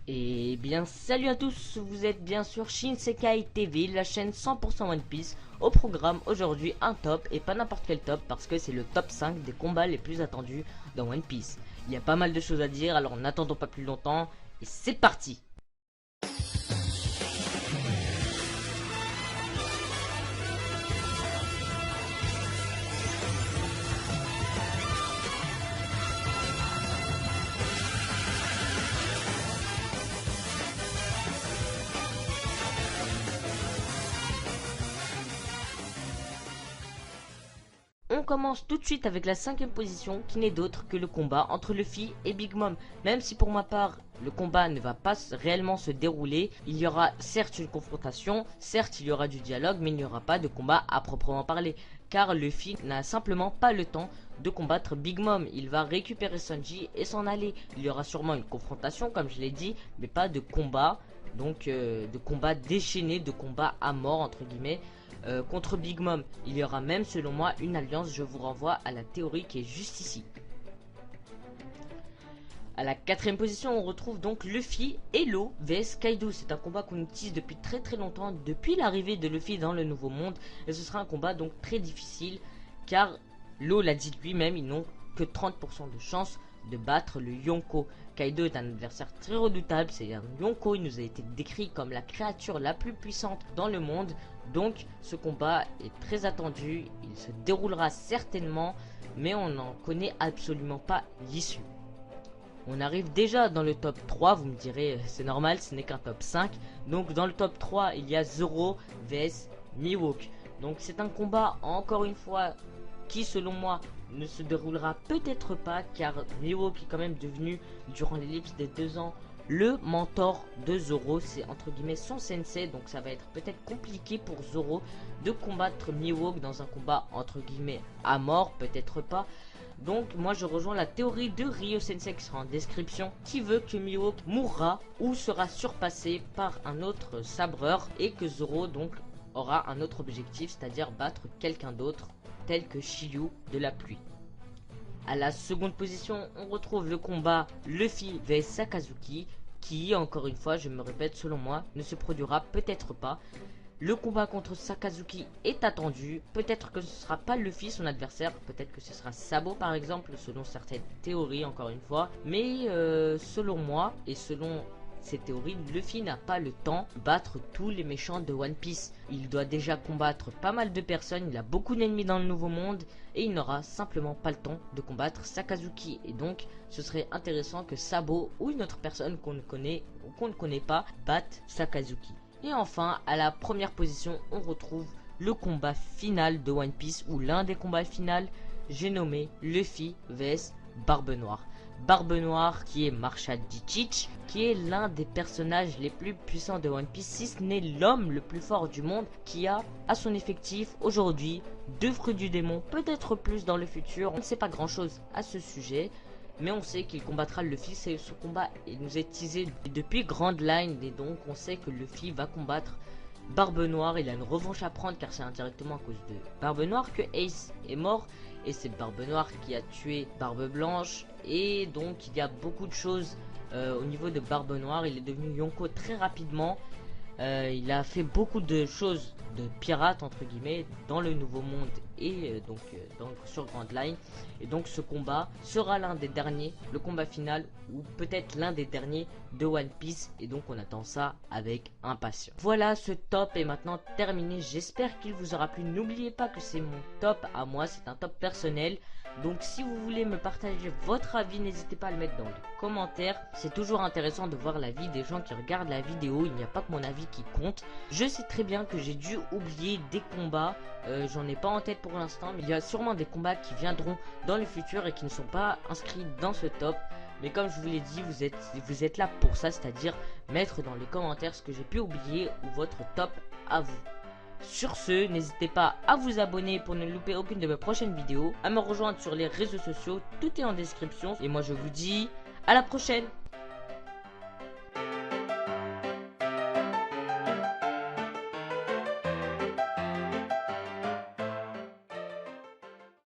Et bien salut à tous, vous êtes bien sûr Shinsekai TV, la chaîne 100% One Piece. Au programme aujourd'hui un top, et pas n'importe quel top, parce que c'est le top 5 des combats les plus attendus dans One Piece. Il y a pas mal de choses à dire, alors n'attendons pas plus longtemps, et c'est parti. On commence tout de suite avec la 5ème position qui n'est d'autre que le combat entre Luffy et Big Mom. Même si pour ma part le combat ne va pas réellement se dérouler, il y aura certes une confrontation, certes il y aura du dialogue, mais il n'y aura pas de combat à proprement parler. Car Luffy n'a simplement pas le temps de combattre Big Mom. Il va récupérer Sanji et s'en aller. Il y aura sûrement une confrontation comme je l'ai dit, mais pas de combat. Donc de combat déchaîné, de combat à mort entre guillemets. Contre Big Mom. Il y aura même selon moi une alliance, je vous renvoie à la théorie qui est juste ici. À la 4ème position on retrouve donc Luffy et Law vs Kaido. C'est un combat qu'on utilise depuis très longtemps, depuis l'arrivée de Luffy dans le nouveau monde. Et ce sera un combat donc très difficile car Law l'a dit lui-même, ils n'ont que 30% de chance de battre le Yonko. Kaido est un adversaire très redoutable, c'est un Yonko, il nous a été décrit comme la créature la plus puissante dans le monde. Donc ce combat est très attendu, il se déroulera certainement, mais on n'en connaît absolument pas l'issue. On arrive déjà dans le top 3, vous me direz c'est normal, ce n'est qu'un top 5. Donc dans le top 3 il y a Zoro vs Mihawk. Donc c'est un combat encore une fois qui selon moi ne se déroulera peut-être pas, car Mihawk est quand même devenu durant l'ellipse des 2 ans le mentor de Zoro, c'est entre guillemets son sensei, donc ça va être peut-être compliqué pour Zoro de combattre Mihawk dans un combat entre guillemets à mort, peut-être pas. Donc moi je rejoins la théorie de Ryo Sensei qui sera en description, qui veut que Mihawk mourra ou sera surpassé par un autre sabreur et que Zoro donc aura un autre objectif, c'est-à-dire battre quelqu'un d'autre tel que Shiryu de la pluie. À la 2ème position, on retrouve le combat Luffy vs Sakazuki, qui, encore une fois, je me répète, selon moi, ne se produira peut-être pas. Le combat contre Sakazuki est attendu, peut-être que ce ne sera pas Luffy son adversaire, peut-être que ce sera Sabo par exemple, selon certaines théories encore une fois. Mais selon moi, et selon ces théories, Luffy n'a pas le temps de battre tous les méchants de One Piece. Il doit déjà combattre pas mal de personnes, il a beaucoup d'ennemis dans le nouveau monde et il n'aura simplement pas le temps de combattre Sakazuki. Et donc ce serait intéressant que Sabo ou une autre personne qu'on ne connaît ou qu'on ne connaît pas batte Sakazuki. Et enfin à la 1ère position on retrouve le combat final de One Piece, ou l'un des combats finaux, j'ai nommé Luffy vs Barbe Noire. Barbe Noire qui est Marshall D-Teach, qui est l'un des personnages les plus puissants de One Piece, si ce n'est l'homme le plus fort du monde, qui a à son effectif aujourd'hui 2 fruits du démon, peut-être plus dans le futur. On ne sait pas grand chose à ce sujet, mais on sait qu'il combattra Luffy. C'est ce combat il nous est teasé depuis Grand Line, et donc on sait que Luffy va combattre Barbe Noire. Il a une revanche à prendre car c'est indirectement à cause de Barbe Noire que Ace est mort, et c'est Barbe Noire qui a tué Barbe Blanche. Et donc il y a beaucoup de choses au niveau de Barbe Noire. Il est devenu Yonko très rapidement. Il a fait beaucoup de choses de pirate entre guillemets dans le nouveau monde et donc sur Grand Line. Et donc ce combat sera l'un des derniers, le combat final, ou peut-être l'un des derniers de One Piece, et donc on attend ça avec impatience. Voilà, ce top est maintenant terminé, j'espère qu'il vous aura plu. N'oubliez pas que c'est mon top à moi, c'est un top personnel. Donc si vous voulez me partager votre avis, n'hésitez pas à le mettre dans les commentaires. C'est toujours intéressant de voir l'avis des gens qui regardent la vidéo, il n'y a pas que mon avis qui compte. Je sais très bien que j'ai dû oublier des combats, j'en ai pas en tête pour l'instant, mais il y a sûrement des combats qui viendront dans le futur et qui ne sont pas inscrits dans ce top. Mais comme je vous l'ai dit, vous êtes là pour ça, c'est-à-dire mettre dans les commentaires ce que j'ai pu oublier ou votre top à vous. Sur ce, n'hésitez pas à vous abonner pour ne louper aucune de mes prochaines vidéos, à me rejoindre sur les réseaux sociaux, tout est en description. Et moi je vous dis à la prochaine.